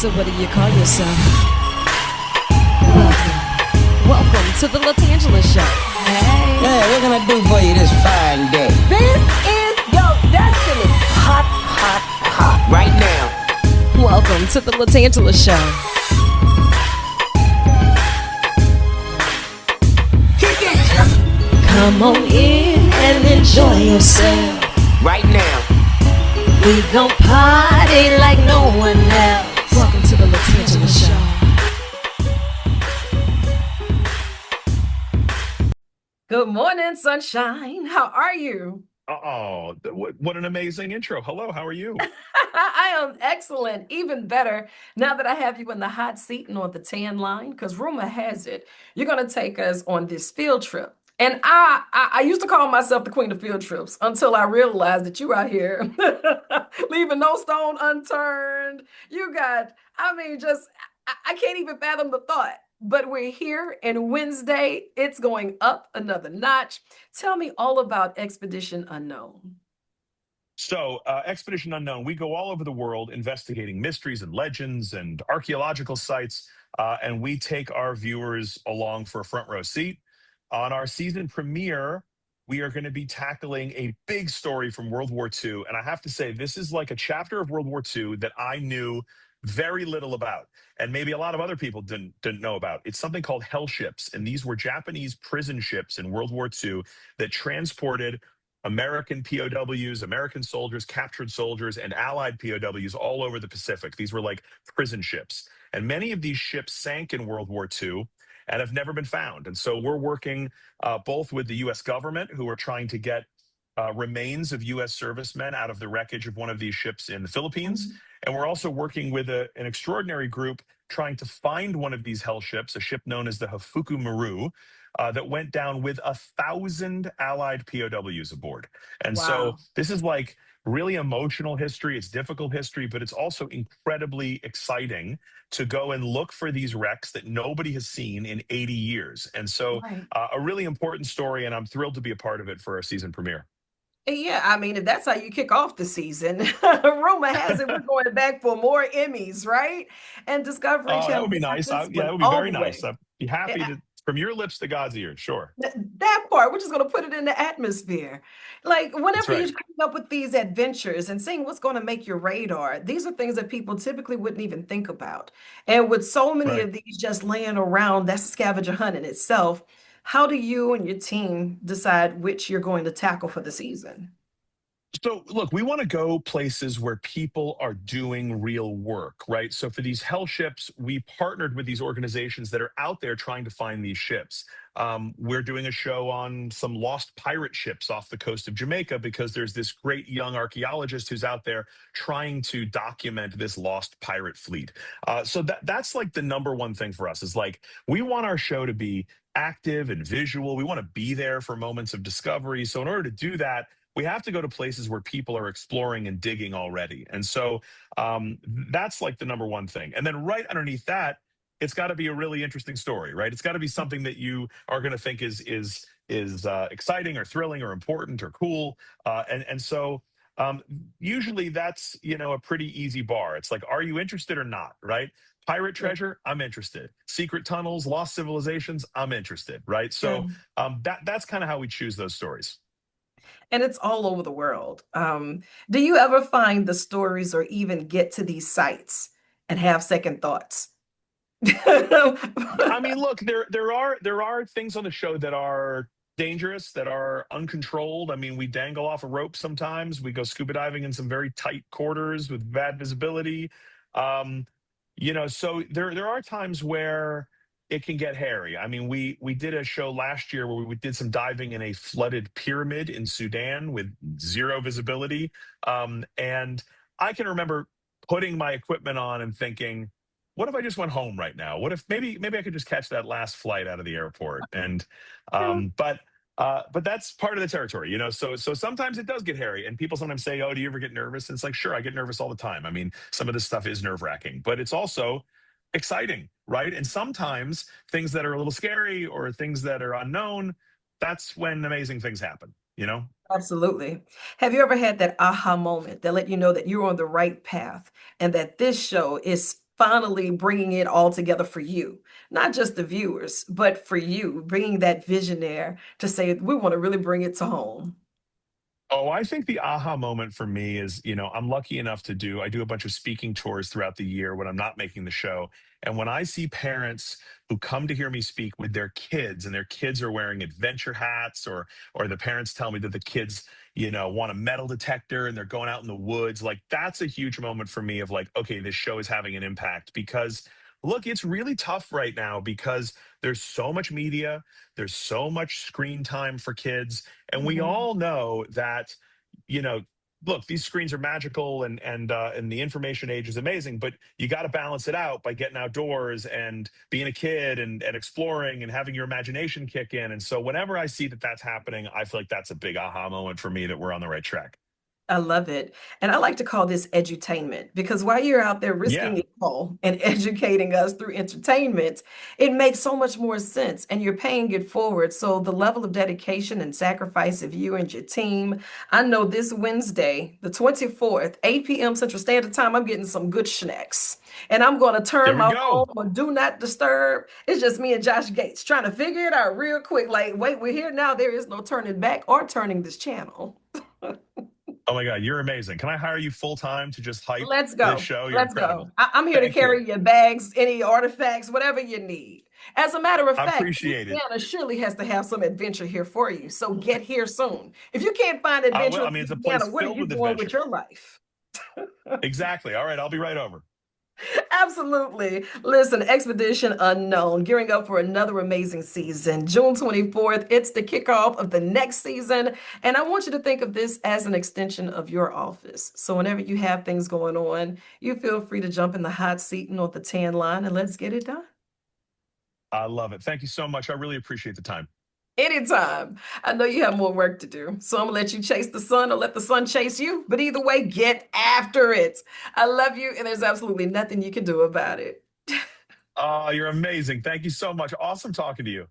So what do you call yourself? Welcome to the LaTangela Show. Hey. Hey, what can I do for you this fine day? This is your destiny. Hot, hot, hot. Right now. Welcome to the LaTangela Show. Come on in and enjoy yourself. Right now. We gon' party like no one else. Welcome to the LaTangela Show. Good morning, sunshine. How are you? Oh, what an amazing intro. Hello, how are you? I am excellent, even better now that I have you in the hot seat and on the tan line, because rumor has it, you're going to take us on this field trip. And I used to call myself the queen of field trips until I realized that you out here leaving no stone unturned. You got, I can't even fathom the thought. But we're here, and Wednesday, it's going up another notch. Tell me all about Expedition Unknown. So, Expedition Unknown, we go all over the world investigating mysteries and legends and archaeological sites, and we take our viewers along for a front row seat. On our season premiere, we are going to be tackling a big story from World War II. And I have to say, this is like a chapter of World War II that I knew very little about, and maybe a lot of other people didn't know about. It's something called Hellships, and these were Japanese prison ships in World War II that transported American POWs, American soldiers, captured soldiers, and Allied POWs all over the Pacific. These were like prison ships. And many of these ships sank in World War II and have never been found. And so we're working both with the US government, who are trying to get remains of US servicemen out of the wreckage of one of these ships in the Philippines. Mm-hmm. And we're also working with an extraordinary group trying to find one of these hell ships, a ship known as the Hofuku Maru, that went down with 1,000 Allied POWs aboard. And so this is like really emotional history. It's difficult history, but it's also incredibly exciting to go and look for these wrecks that nobody has seen in 80 years. And so a really important story, and I'm thrilled to be a part of it for our season premiere. Yeah, I mean, if that's how you kick off the season, rumor has it we're going back for more Emmys, right? And Discovery Channel. That would be nice. Yeah, that would be very nice. I'd be happy to, from your lips to God's ears, sure. That part, we're just going to put it in the atmosphere. Like, whenever you're coming up with these adventures and seeing what's going to make your radar, these are things that people typically wouldn't even think about. And with so many of these just laying around, that's a scavenger hunt in itself. How do you and your team decide which you're going to tackle for the season? So, look, we want to go places where people are doing real work, right? So for these hell ships, we partnered with these organizations that are out there trying to find these ships. We're doing a show on some lost pirate ships off the coast of Jamaica because there's this great young archaeologist who's out there trying to document this lost pirate fleet. So that's like the number one thing for us is like, we want our show to be active and visual. We want to be there for moments of discovery. So in order to do that, we have to go to places where people are exploring and digging already. And so that's like the number one thing. And then right underneath that, it's got to be a really interesting story, right? It's got to be something that you are going to think is exciting or thrilling or important or cool. And so usually that's, a pretty easy bar. It's like, are you interested or not, right? Pirate treasure, I'm interested. Secret tunnels, lost civilizations, I'm interested, right? So that's kind of how we choose those stories. And it's all over the world. Do you ever find the stories or even get to these sites and have second thoughts? I mean, look, there are things on the show that are dangerous, that are uncontrolled. I mean, we dangle off a rope sometimes. We go scuba diving in some very tight quarters with bad visibility. So there are times where it can get hairy. I mean, we did a show last year where we did some diving in a flooded pyramid in Sudan with zero visibility. And I can remember putting my equipment on and thinking, what if I just went home right now? What if maybe I could just catch that last flight out of the airport? And but that's part of the territory, So sometimes it does get hairy, and people sometimes say, "Oh, do you ever get nervous?" And it's like, sure, I get nervous all the time. I mean, some of this stuff is nerve-wracking, but it's also exciting, right? And sometimes things that are a little scary or things that are unknown, that's when amazing things happen, Absolutely. Have you ever had that aha moment that let you know that you're on the right path and that this show is finally bringing it all together for you, not just the viewers, but for you, bringing that vision there to say, we want to really bring it to home. Oh, I think the aha moment for me is, I'm lucky enough I do a bunch of speaking tours throughout the year when I'm not making the show. And when I see parents who come to hear me speak with their kids and their kids are wearing adventure hats, or the parents tell me that the kids, want a metal detector and they're going out in the woods, like that's a huge moment for me of like, okay, this show is having an impact because look, it's really tough right now because there's so much media, there's so much screen time for kids, and we Mhm. all know that, you know, look, these screens are magical and the information age is amazing, but you got to balance it out by getting outdoors and being a kid and exploring and having your imagination kick in. And so whenever I see that that's happening, I feel like that's a big aha moment for me that we're on the right track. I love it. And I like to call this edutainment because while you're out there risking Yeah. it all and educating us through entertainment, it makes so much more sense and you're paying it forward. So the level of dedication and sacrifice of you and your team, I know this Wednesday, the 24th, 8 p.m. Central Standard Time, I'm getting some good snacks. And I'm going to turn There we my go. phone on Do Not Disturb. It's just me and Josh Gates trying to figure it out real quick. Like, wait, we're here now. There is no turning back or turning this channel. Oh my God, you're amazing. Can I hire you full time to just hype Let's this go. show? You're Let's incredible. go. I'm here to Thank you. carry your bags, any artifacts, whatever you need. As a matter of I fact, appreciate it. Louisiana surely has to have some adventure here for you. So get here soon. If you can't find I adventure will. I in mean, it's a place Louisiana, what are filled you with doing with adventure. your life? Exactly. All right, I'll be right over. Absolutely. Listen, Expedition Unknown, gearing up for another amazing season. June 24th, it's the kickoff of the next season. And I want you to think of this as an extension of your office. So whenever you have things going on, you feel free to jump in the hot seat and on the tan line and let's get it done. I love it. Thank you so much. I really appreciate the time. Anytime. I know you have more work to do. So I'm going to let you chase the sun or let the sun chase you. But either way, get after it. I love you, and there's absolutely nothing you can do about it. Oh, you're amazing. Thank you so much. Awesome talking to you.